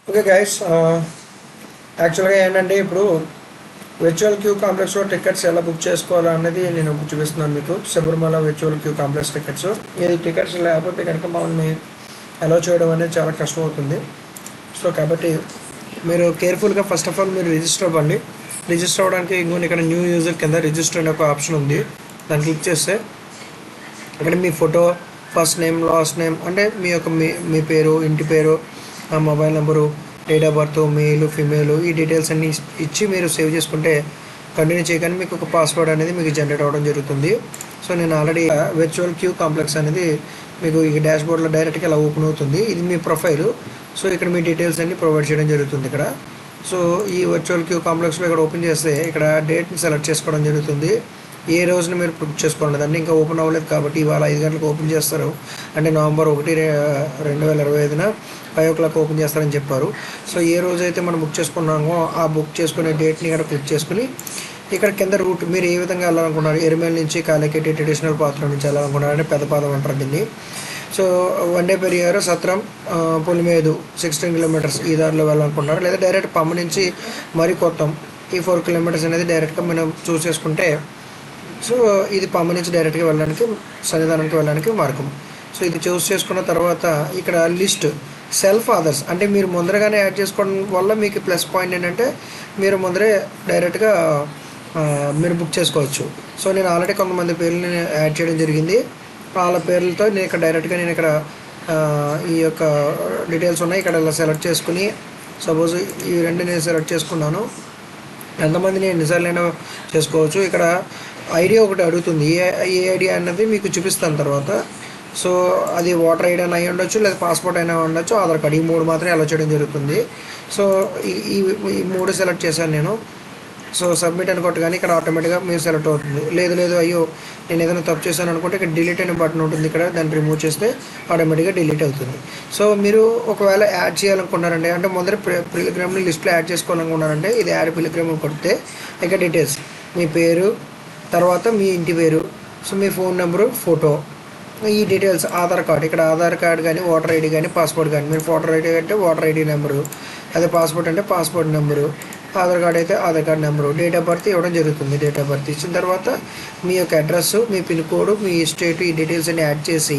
Okay guys, యాక్చువల్గా ఏంటంటే ఇప్పుడు వర్చువల్ క్యూ కాంప్లెక్స్లో టికెట్స్ ఎలా బుక్ చేసుకోవాలనేది నేను చూపిస్తున్నాను మీకు. Sabarimala virtual queue complex tickets, ఇది టికెట్స్ లేకపోతే కనుక మనల్ని అలౌ చేయడం అనేది చాలా కష్టం అవుతుంది. సో కాబట్టి మీరు కేర్ఫుల్గా ఫస్ట్ ఆఫ్ ఆల్ మీరు రిజిస్టర్ అవ్వండి. రిజిస్టర్ అవ్వడానికి ఇంకొన్ని ఇక్కడ న్యూ యూజర్ కింద రిజిస్టర్ అనే ఒక ఆప్షన్ ఉంది. దాన్ని క్లిక్ చేస్తే ఇక్కడ మీ photo, first name, last name, అంటే మీ యొక్క మీ పేరు, ఇంటి పేరు, mobile number, date of birth, mail, female, ఈ డీటెయిల్స్ అన్నీ ఇచ్చి మీరు సేవ్ చేసుకుంటే కంటిన్యూ చేయగానే మీకు ఒక పాస్వర్డ్ అనేది మీకు జనరేట్ అవ్వడం జరుగుతుంది. సో నేను ఆల్రెడీ వర్చువల్ క్యూ కాంప్లెక్స్ అనేది మీకు ఈ డాష్ బోర్డ్లో డైరెక్ట్గా ఇలా ఓపెన్ అవుతుంది. ఇది మీ ప్రొఫైలు. సో ఇక్కడ మీ డీటెయిల్స్ అన్ని ప్రొవైడ్ చేయడం జరుగుతుంది ఇక్కడ. సో ఈ వర్చువల్ క్యూ కాంప్లెక్స్లో ఇక్కడ ఓపెన్ చేస్తే ఇక్కడ డేట్ని సెలెక్ట్ చేసుకోవడం జరుగుతుంది. ఏ రోజున మీరు బుక్ చేసుకోండి, అంటే ఇంకా ఓపెన్ అవ్వలేదు కాబట్టి ఇవాళ 5 గంటలకు ఓపెన్ చేస్తారు. అంటే నవంబర్ 1, 2025 5 o'clock ఓపెన్ చేస్తారని చెప్పారు. సో ఏ రోజైతే మనం బుక్ చేసుకున్నామో ఆ బుక్ చేసుకునే డేట్ని ఇక్కడ క్లిక్ చేసుకుని ఇక్కడ కింద రూట్ మీరు ఏ విధంగా వెళ్ళాలనుకున్నారు, ఎరిమేల్ నుంచి కాలికెట్టి ట్రెడిషనల్ పాత్ర నుంచి వెళ్ళాలనుకున్నారు, అంటే పెద్ద పాదం అంటారు దీన్ని. సో వన్డే పెరియారు సత్రం పులిమేదు 16 kilometers ఈ దారిలో వెళ్ళాలనుకున్నారు, లేదా డైరెక్ట్ పమ్మ నుంచి మరి కొత్తం ఈ 4 kilometers అనేది డైరెక్ట్గా మనం చూస్ చేసుకుంటే, సో ఇది పమ్మ నుంచి డైరెక్ట్గా వెళ్ళడానికి, సన్నిధానానికి వెళ్ళడానికి మార్గం. సో ఇది చూస్ చేసుకున్న తర్వాత ఇక్కడ లిస్ట్ సెల్ఫ్ ఆదర్స్, అంటే మీరు ముందరగానే యాడ్ చేసుకోవడం వల్ల మీకు ప్లస్ పాయింట్ ఏంటంటే మీరు ముందరే డైరెక్ట్గా మీరు బుక్ చేసుకోవచ్చు. సో నేను ఆల్రెడీ కొంతమంది పేర్లని యాడ్ చేయడం జరిగింది. వాళ్ళ పేర్లతో నేను ఇక్కడ డైరెక్ట్గా ఈ యొక్క డీటెయిల్స్ ఉన్నాయి. ఇక్కడ ఇలా సెలెక్ట్ చేసుకుని సపోజ్ ఈ రెండు నేను సెలెక్ట్ చేసుకున్నాను. ఎంతమంది నేను ఎన్నిసార్లైనా చేసుకోవచ్చు. ఇక్కడ ఐడి ఒకటి అడుగుతుంది. ఏ ఐడి అన్నది మీకు చూపిస్తాను తర్వాత. సో అది ఓటర్ ఐడి అయినా అయి ఉండొచ్చు, లేదా పాస్పోర్ట్ అయినా ఉండొచ్చు, ఆధార్ కార్డ్, ఈ 3 మాత్రమే అలా చేయడం జరుగుతుంది. సో ఈ 3 సెలెక్ట్ చేశాను నేను. సో సబ్మిట్ అని కొట్టగానే ఇక్కడ ఆటోమేటిక్గా మీరు సెలెక్ట్ అవుతుంది. లేదు అయ్యో నేను ఏదైనా తప్పు చేశాను అనుకుంటే ఇక్కడ డిలీట్ అనే బటన్ ఉంటుంది. ఇక్కడ దాన్ని రిమూవ్ చేస్తే ఆటోమేటిక్గా డిలీట్ అవుతుంది. సో మీరు ఒకవేళ యాడ్ చేయాలనుకున్నారంటే, అంటే ముందర పిలిగ్రామ్ని లిస్ట్లో యాడ్ చేసుకోవాలనుకున్నారంటే ఇది యాడ్ పిలిగ్రామ్ కొడితే ఇక్కడ డీటెయిల్స్ మీ పేరు, తర్వాత మీ ఇంటి పేరు, సో మీ ఫోన్ నెంబరు, ఫోటో, ఈ డీటెయిల్స్, ఆధార్ కార్డ్, ఇక్కడ ఆధార్ కార్డ్ కానీ ఓటర్ ఐడి కానీ పాస్పోర్ట్ కానీ, మీరు ఓటర్ ఐడి అంటే ఓటర్ ఐడి నెంబరు, అదే పాస్పోర్ట్ అంటే పాస్పోర్ట్ నెంబరు, ఆధార్ కార్డ్ అయితే Aadhaar card number, date of birth ఇవ్వడం జరుగుతుంది. డేట్ ఆఫ్ బర్త్ ఇచ్చిన తర్వాత మీ యొక్క అడ్రస్, మీ పిన్ కోడ్, మీ స్టేట్, ఈ డీటెయిల్స్ అన్ని యాడ్ చేసి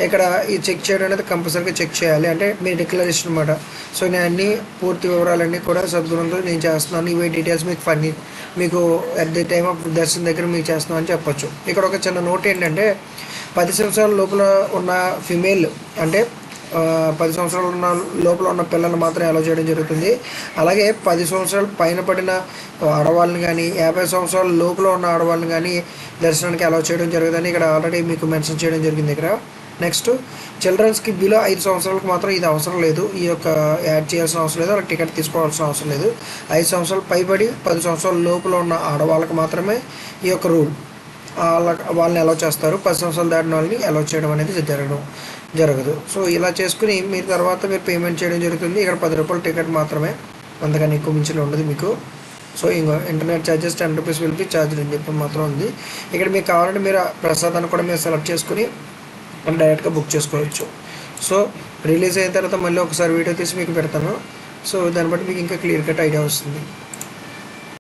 ఇక్కడ ఈ చెక్ చేయడం అనేది కంపల్సరీగా చెక్ చేయాలి. అంటే మీ డిక్లరేషన్ అనమాట. సో నేను అన్ని పూర్తి వివరాలన్నీ కూడా సద్గుణంతో నేను చేస్తున్నాను, ఇవే డీటెయిల్స్ మీకు అట్ ది టైమ్ ఆఫ్ దర్శనం దగ్గర మీకు చేస్తున్నాను అని చెప్పొచ్చు. ఇక్కడ ఒక చిన్న నోట్ ఏంటంటే 10 సంవత్సరాల లోపల ఉన్న ఫిమేల్, అంటే 10 సంవత్సరాల లోపల ఉన్న పిల్లల్ని మాత్రం అలౌ చేయడం జరుగుతుంది. అలాగే 10 సంవత్సరాల పైన పడిన ఆడవాళ్ళని కానీ 50 సంవత్సరాల లోపల ఉన్న ఆడవాళ్ళని కానీ దర్శనానికి అలౌ చేయడం జరుగుతుందని ఇక్కడ ఆల్రెడీ మీకు మెన్షన్ చేయడం జరిగింది ఇక్కడ. నెక్స్ట్ చిల్డ్రన్స్కి బిలో 5 సంవత్సరాలకు మాత్రం ఇది అవసరం లేదు, ఈ యొక్క యాడ్ చేయాల్సిన అవసరం లేదు, వాళ్ళకి టికెట్ తీసుకోవాల్సిన అవసరం లేదు. 5 సంవత్సరాలు పైబడి 10 సంవత్సరాల లోపల ఉన్న ఆడవాళ్ళకి మాత్రమే ఈ యొక్క రూల్, వాళ్ళని అలౌ చేస్తారు. 10 సంవత్సరాలు దాటిన వాళ్ళని అలౌ చేయడం అనేది జరగదు. సో ఇలా చేసుకుని మీరు తర్వాత మీరు పేమెంట్ చేయడం జరుగుతుంది. ఇక్కడ 10 రూపాయల టికెట్ మాత్రమే, అంతకని ఎక్కువ మించిన ఉండదు మీకు. సో ఇంకా internet charges 10 rupees will be charge అని చెప్పి మాత్రం ఉంది. ఇక్కడ మీకు కావాలంటే మీరు ప్రసాదాన్ని కూడా మీరు సెలెక్ట్ చేసుకుని డైరెక్ట్గా బుక్ చేసుకోవచ్చు. సో రిలీజ్ అయిన తర్వాత మళ్ళీ ఒకసారి వీడియో తీసి మీకు పెడతాను. సో దాన్ని బట్టి మీకు ఇంకా క్లియర్ కట్ ఐడియా వస్తుంది.